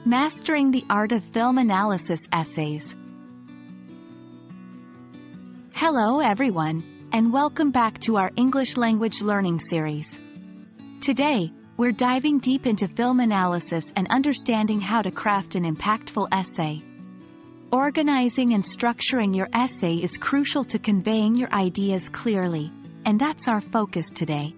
Mastering the Art of Film Analysis Essays. Hello everyone, and welcome back to our English language learning series. Today, we're diving deep into film analysis and understanding how to craft an impactful essay. Organizing and structuring your essay is crucial to conveying your ideas clearly, and that's our focus today.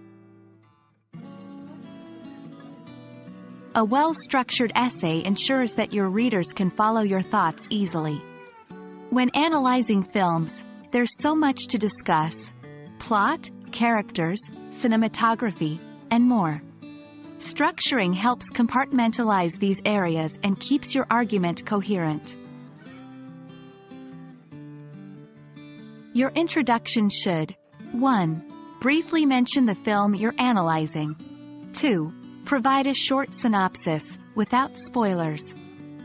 A well-structured essay ensures that your readers can follow your thoughts easily. When analyzing films, there's so much to discuss: plot, characters, cinematography, and more. Structuring helps compartmentalize these areas and keeps your argument coherent. Your introduction should: 1. Briefly mention the film you're analyzing. 2. Provide a short synopsis, without spoilers.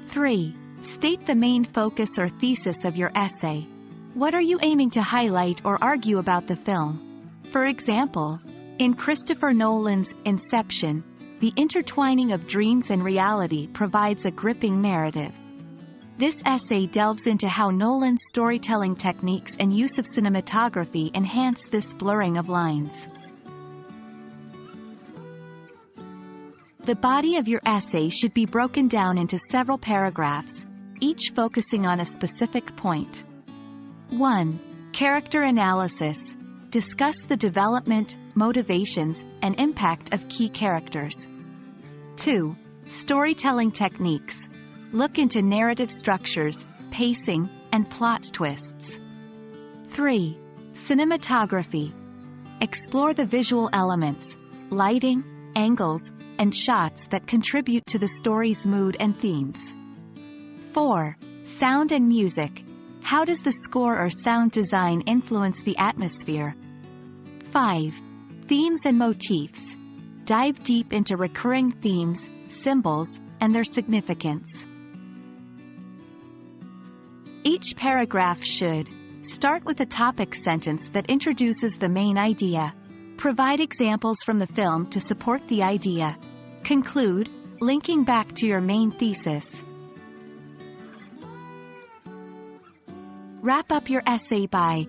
3. State the main focus or thesis of your essay. What are you aiming to highlight or argue about the film? For example, in Christopher Nolan's Inception, the intertwining of dreams and reality provides a gripping narrative. This essay delves into how Nolan's storytelling techniques and use of cinematography enhance this blurring of lines. The body of your essay should be broken down into several paragraphs, each focusing on a specific point. 1. Character analysis. Discuss the development, motivations, and impact of key characters. 2. Storytelling techniques. Look into narrative structures, pacing, and plot twists. 3. Cinematography. Explore the visual elements, lighting, angles, and shots that contribute to the story's mood and themes. 4. Sound and music. How does the score or sound design influence the atmosphere? 5. Themes and motifs. Dive deep into recurring themes, symbols, and their significance. Each paragraph should start with a topic sentence that introduces the main idea. Provide examples from the film to support the idea. Conclude, linking back to your main thesis. Wrap up your essay by: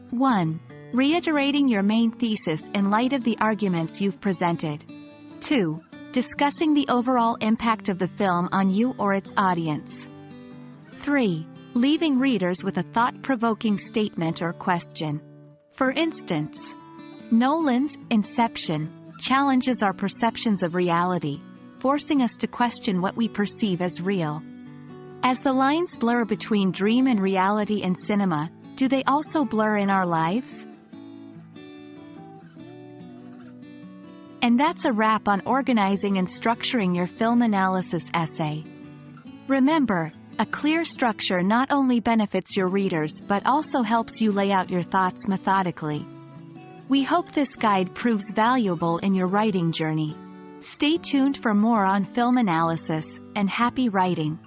1. Reiterating your main thesis in light of the arguments you've presented. 2. Discussing the overall impact of the film on you or its audience. 3. Leaving readers with a thought-provoking statement or question. For instance, Nolan's Inception challenges our perceptions of reality, forcing us to question what we perceive as real. As the lines blur between dream and reality in cinema, do they also blur in our lives? And that's a wrap on organizing and structuring your film analysis essay. Remember, a clear structure not only benefits your readers but also helps you lay out your thoughts methodically. We hope this guide proves valuable in your writing journey. Stay tuned for more on film analysis, and happy writing!